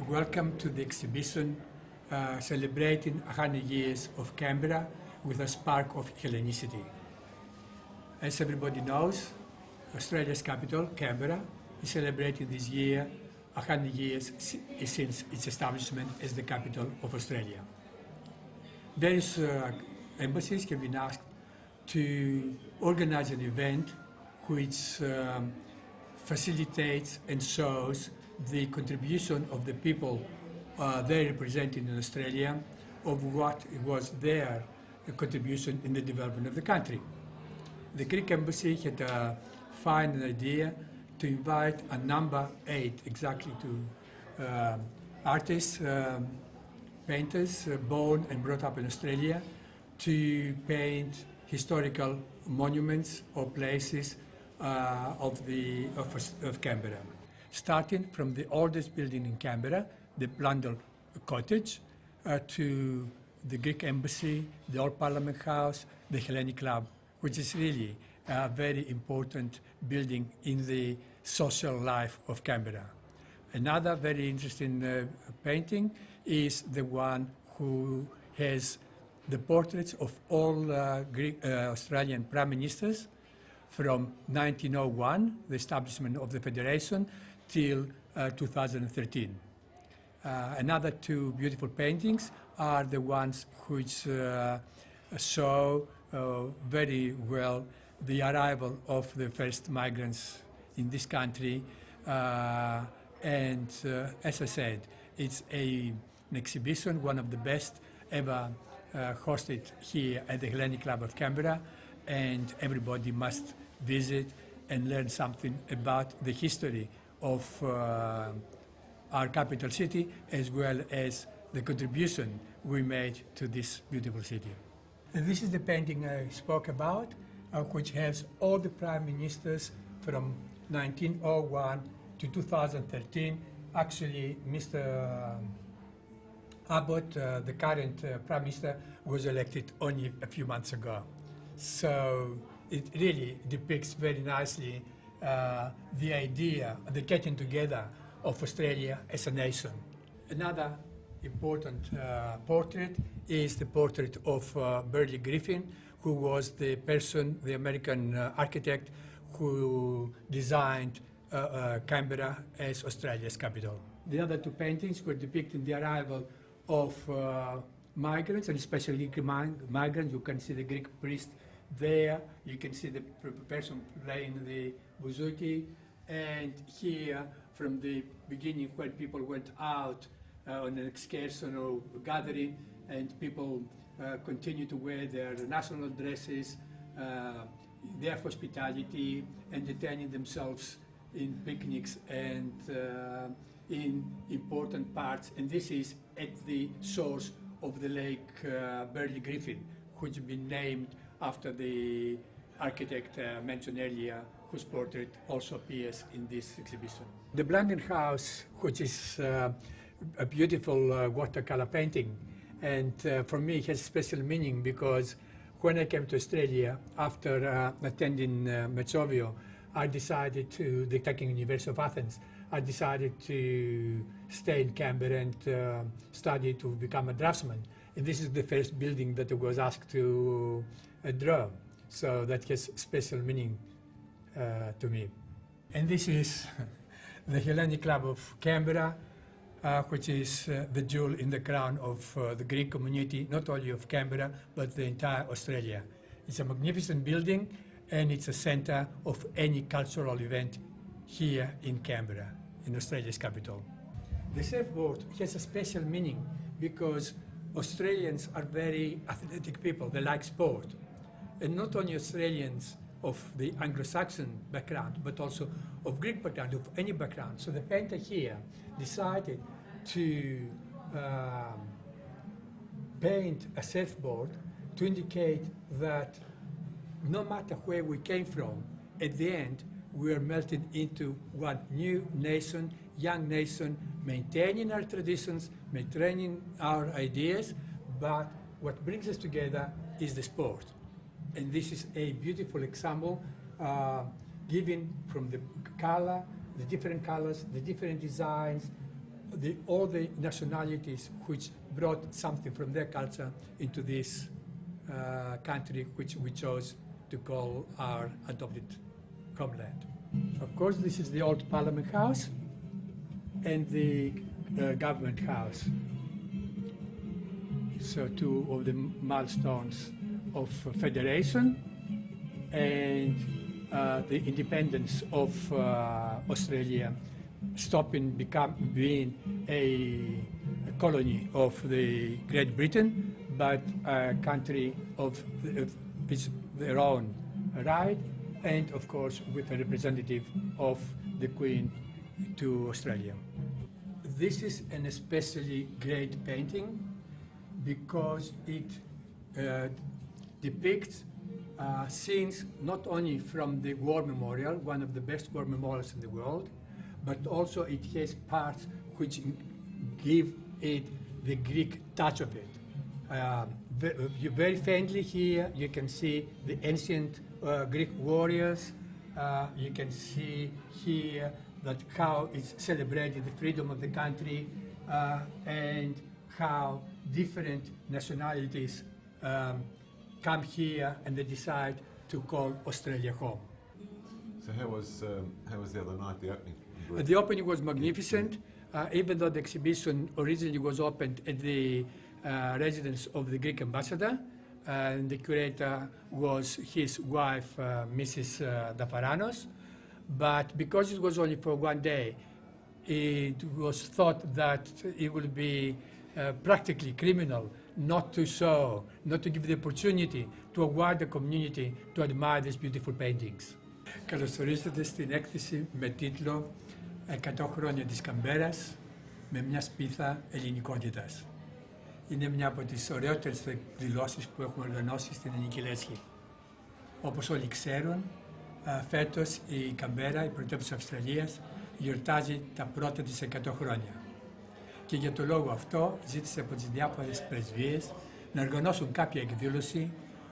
Welcome to the exhibition celebrating 100 years of Canberra with a spark of Hellenicity. As everybody knows, Australia's capital, Canberra, is celebrating this year 100 years since its establishment as the capital of Australia. Various embassies have been asked to organize an event which facilitates and shows the contribution of the people they represented in Australia of what was their contribution in the development of the country. The Greek embassy had found an idea to invite a number 8 exactly to artists, painters born and brought up in Australia to paint historical monuments or places of Canberra. Starting from the oldest building in Canberra, the Blundell Cottage, to the Greek Embassy, the Old Parliament House, the Hellenic Club, which is really a very important building in the social life of Canberra. Another very interesting painting is the one who has the portraits of all Greek, Australian prime ministers from 1901, the establishment of the Federation, till 2013. Another 2 beautiful paintings are the ones which show very well the arrival of the first migrants in this country. And as I said, it's an exhibition, one of the best ever hosted here at the Hellenic Club of Canberra, and everybody must visit and learn something about the history of our capital city, as well as the contribution we made to this beautiful city. And this is the painting I spoke about, which has all the prime ministers from 1901 to 2013. Actually, Mr. Abbott, the current prime minister, was elected only a few months ago. So it really depicts very nicely the idea, the getting together of Australia as a nation. Another important portrait is the portrait of Burley Griffin, who was the person, the American architect, who designed Canberra as Australia's capital. The other 2 paintings were depicting the arrival of migrants, and especially Greek migrants. You can see the Greek priest there, you can see the person playing the bouzouki, and here from the beginning when people went out on an excursion or gathering, and people continue to wear their national dresses, their hospitality, entertaining themselves in picnics and in important parts. And this is at the source of the Lake Burley Griffin, which has been named after the architect mentioned earlier, whose portrait also appears in this exhibition. The Blundell House, which is a beautiful watercolor painting, and for me it has special meaning because when I came to Australia after attending Metsovio, I decided to, the Technical University of Athens, I decided to stay in Canberra and study to become a draftsman. And this is the first building that I was asked to draw. So that has special meaning to me. And this is the Hellenic Club of Canberra, which is the jewel in the crown of the Greek community, not only of Canberra, but the entire Australia. It's a magnificent building, and it's a center of any cultural event here in Canberra, in Australia's capital. The surfboard has a special meaning because Australians are very athletic people. They like sport. And not only Australians of the Anglo-Saxon background, but also of Greek background, of any background. So the painter here decided to paint a surfboard to indicate that no matter where we came from, at the end, we are melting into one new nation, young nation, maintaining our traditions, maintaining our ideas, but what brings us together is the sport. And this is a beautiful example given from the color, the different colors, the different designs, all the nationalities which brought something from their culture into this country, which we chose to call our adopted homeland. Of course, this is the old Parliament House and the Government House. So two of the milestones of federation and the independence of Australia, stopping being a colony of the Great Britain, but a country of their own right, and of course with a representative of the Queen to Australia. This is an especially great painting because it depicts scenes not only from the War Memorial, one of the best war memorials in the world, but also it has parts which give it the Greek touch of it. Very faintly here you can see the ancient Greek warriors. You can see here that how it's celebrated the freedom of the country and how different nationalities come here and they decide to call Australia home. So how was the other night, the opening? The opening was magnificent, even though the exhibition originally was opened at the residence of the Greek ambassador, and the curator was his wife, Mrs. Dafaranos. But because it was only for one day, it was thought that it would be practically criminal not to show, not to give the opportunity to a wider community to admire these beautiful paintings. Καλώς ορίσατε στην έκθεση με τίτλο «100 χρόνια της Καμπέρας με μια σπίθα ελληνικότητας». Είναι μια από τις ωραιότερες εκδηλώσεις που έχουμε οργανώσει στην Ελληνική Λέσχη. Όπως όλοι ξέρουν, φέτος η Καμπέρα, η πρωτεύουσα Αυστραλίας, γιορτάζει τα πρώτα της 100 χρόνια. Και για το λόγο αυτό ζήτησε από τις διάφορες πρεσβείες να οργανώσουν κάποια εκδήλωση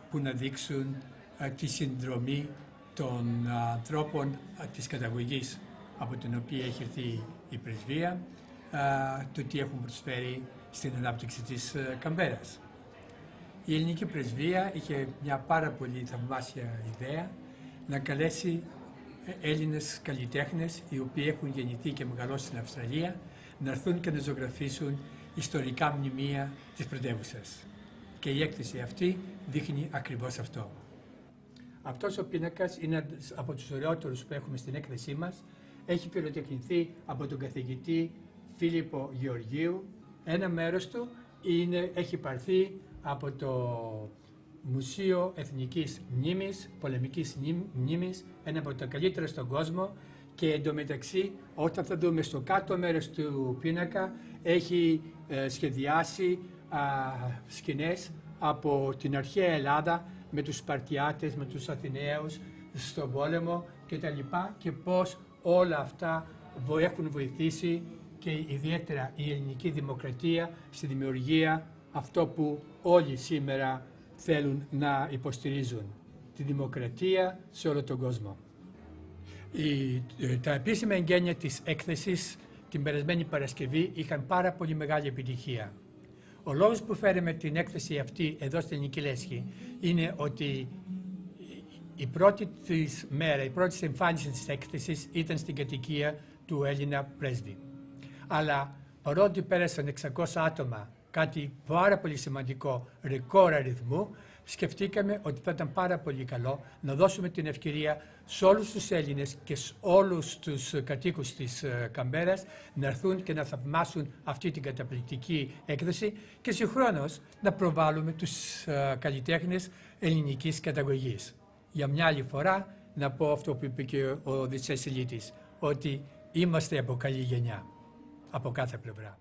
που να δείξουν τη συνδρομή των ανθρώπων της καταγωγής από την οποία έχει έρθει η πρεσβεία, το τι έχουν προσφέρει στην ανάπτυξη της Καμπέρας. Η ελληνική πρεσβεία είχε μια πάρα πολύ θαυμάσια ιδέα να καλέσει Έλληνες καλλιτέχνες οι οποίοι έχουν γεννηθεί και μεγαλώσει στην Αυστραλία να έρθουν και να ζωγραφίσουν ιστορικά μνημεία της πρωτεύουσας. Και η έκθεση αυτή δείχνει ακριβώς αυτό. Αυτός ο πίνακας είναι από τους ωραιότερους που έχουμε στην έκθεσή μας. Έχει πυροτεχνηθεί από τον καθηγητή Φίλιππο Γεωργίου. Ένα μέρος του έχει πάρθει από το Μουσείο Εθνικής Μνήμης, Πολεμικής Μνήμης, ένα από τα καλύτερα στον κόσμο, και εντωμεταξύ όταν θα δούμε στο κάτω μέρος του πίνακα έχει σχεδιάσει σκηνές από την αρχαία Ελλάδα με τους Σπαρτιάτες, με τους Αθηναίους στον πόλεμο κτλ. Και πώς όλα αυτά έχουν βοηθήσει και ιδιαίτερα η ελληνική δημοκρατία στη δημιουργία αυτό που όλοι σήμερα θέλουν να υποστηρίζουν, τη δημοκρατία σε όλο τον κόσμο. Τα επίσημα εγγένεια της έκθεσης την περασμένη Παρασκευή είχαν πάρα πολύ μεγάλη επιτυχία. Ο λόγος που φέραμε την έκθεση αυτή εδώ στην Ελληνική Λέσχη είναι ότι η πρώτη της μέρα, η πρώτη της εμφάνιση της έκθεσης ήταν στην κατοικία του Έλληνα πρέσβη. Αλλά παρότι πέρασαν 600 άτομα, κάτι πάρα πολύ σημαντικό, ρεκόρ αριθμού, σκεφτήκαμε ότι θα ήταν πάρα πολύ καλό να δώσουμε την ευκαιρία σε όλους τους Έλληνες και σε όλους τους κατοίκους της Καμπέρας να έρθουν και να θαυμάσουν αυτή την καταπληκτική έκδοση και συγχρόνως να προβάλλουμε τους καλλιτέχνες ελληνικής καταγωγής. Για μια άλλη φορά να πω αυτό που είπε και ο Διτσέσιλίτης, ότι είμαστε από καλή γενιά, από κάθε πλευρά.